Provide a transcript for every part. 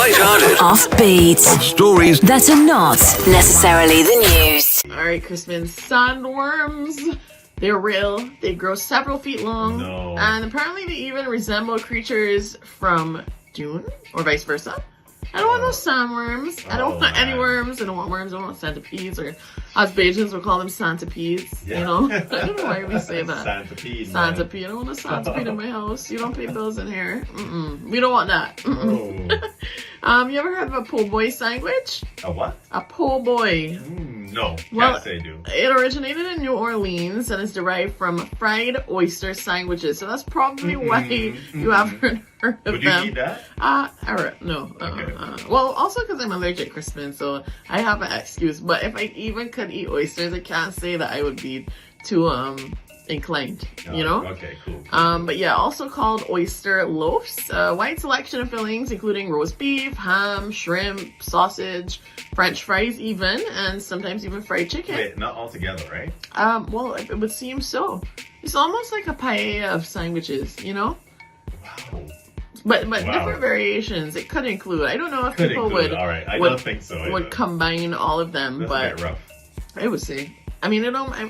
Light-hearted. Offbeat. Stories that are not necessarily the news. All right, Chrispen, sandworms. They're real. They grow several feet long. No. And apparently they even resemble creatures from Dune or vice versa. I don't want those sandworms. I don't want any worms. I don't want worms. I don't want centipedes, or as Bajans would call them, centipedes. Yeah. You know? I don't know why we say that. Centipede. Centipede. I don't want a centipede in my house. You don't pay bills in here. We don't want that. You ever heard of a po' boy sandwich? A what? A po' boy. No. Well, Can't say do. it originated in New Orleans and is derived from fried oyster sandwiches. So that's probably why you haven't heard of Would you them. eat that? No. Okay. Well, also because I'm allergic, Chrispen, so I have an excuse. But if I even could eat oysters, I can't say that I would be too inclined, you know? Okay, cool. But yeah, also called oyster loaves. A wide selection of fillings, including roast beef, ham, shrimp, sausage, French fries even, and sometimes even fried chicken. Wait, not all together, right? Well, it would seem so. It's almost like a paella of sandwiches, you know? Wow. But different variations. It could include. I don't know if people would. All right, I would, don't think so. Would combine all of them, That's but a bit rough. I would say. I mean,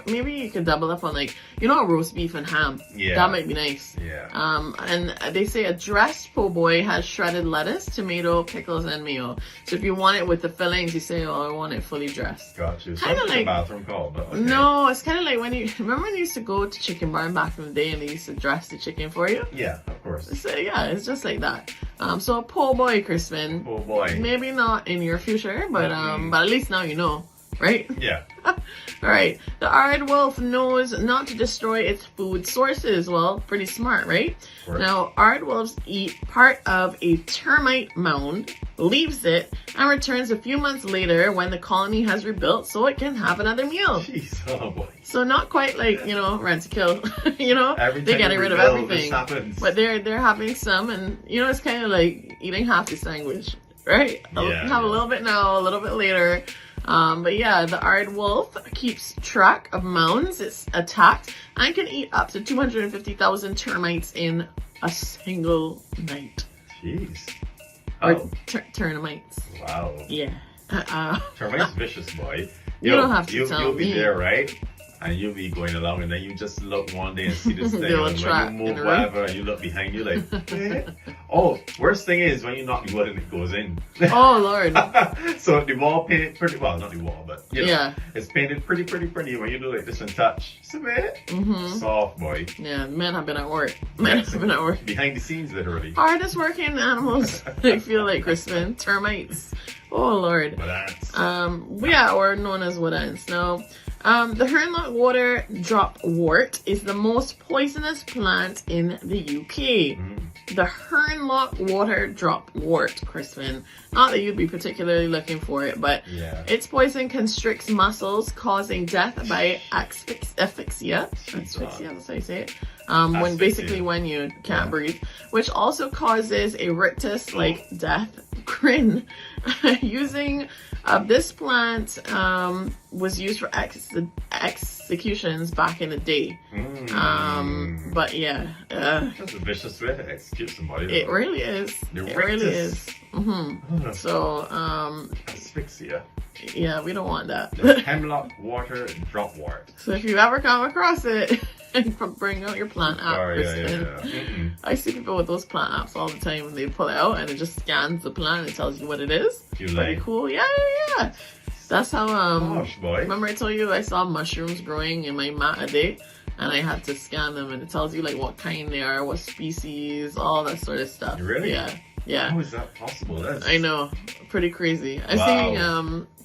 maybe you could double up on, like, you know, roast beef and ham. Yeah. That might be nice. Yeah. And they say a dressed po' boy has shredded lettuce, tomato, pickles, and mayo. So if you want it with the fillings, you say, oh, I want it fully dressed. Got you. Kinda Something like- the bathroom call, but okay. No, it's kind of like when you remember when you used to go to Chicken Barn back in the day and they used to dress the chicken for you. Yeah, of course. So yeah, it's just like that. So a po' boy, Chrispen. Oh boy. Maybe not in your future, but at least now you know, right? Yeah. All right. The aardwolf knows not to destroy its food sources. Well, pretty smart, right? Correct. Now, aardwolves eat part of a termite mound, leaves it, and returns a few months later when the colony has rebuilt so it can have another meal. Jeez, oh boy. So not quite like, you know, rent to kill, you know? Every They're time getting you rid of rebuild, everything. this happens. But they're having some, and, you know, it's kind of like eating half the sandwich, right? Yeah, Have a little bit now, a little bit later. But yeah, the aardwolf keeps track of mounds it's attacked and can eat up to 250,000 termites in a single night. Jeez. Or Oh, termites. wow. Yeah. Termite's vicious, boy. You don't have to tell You'll be me. there, right? And you'll be going along, and then you just look one day and see this thing, They'll and track when in you move the room. whatever, and you look behind you like, eh? Oh, worst thing is when you knock the wood and it goes in. Oh, Lord. So the wall painted pretty well, not the wall, but you know, Yeah. it's painted pretty when you do like this and touch. It's a bit soft, boy. Yeah, men have been at work. Men have been at work. Behind the scenes, literally. Hardest working animals, I feel like, Chrispen. Termites. Oh, Lord. But that's Yeah, or known as wood ants. Now, the Hernlock water drop wort is the most poisonous plant in the UK. The Hernlock water drop wort, Chrispen. Not that you'd be particularly looking for it, but yeah. its poison constricts muscles, causing death by asphyxia. Asphyxia, that's how you say it. When basically when you can't breathe, which also causes a rictus like death grin. Using this plant was used for executions back in the day. But yeah, That's a vicious way to execute somebody. it really is. The It really rictus. is. So Asphyxia. yeah, we don't want that. The hemlock water drop wart. So if you ever come across it, bring out your plant app. Oh, Chrispen. yeah. I see people with those plant apps all the time, and they pull it out and it just scans the plant and tells you what it is. You Pretty like, cool. Yeah. That's how gosh, boy. remember I told you I saw mushrooms growing in my mat a day, and I had to scan them, and it tells you like what kind they are, what species, all that sort of stuff. Really? Yeah. How is that possible? That's I know, pretty crazy. I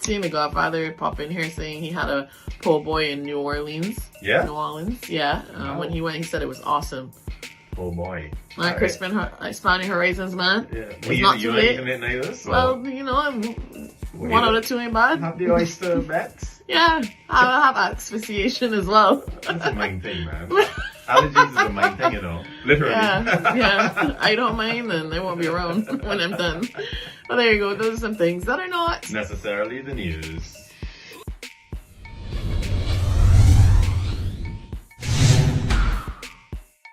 seen the Godfather pop in here saying he had a po' boy in New Orleans. Yeah? New Orleans, yeah. Wow. When he went, he said it was awesome. Oh boy. Like Chrispen, expanding horizons, man. Yeah. It's not too late. Eating it neither, so Well, you know, one out of two ain't bad. have the oyster bats. Yeah, I have asphyxiation as well. That's a mind thing, man. Allergies is a mind thing, you know. Literally. Yeah. I don't mind, and they won't be around when I'm done. Well, there you go. Those are some things that are not Necessarily the news.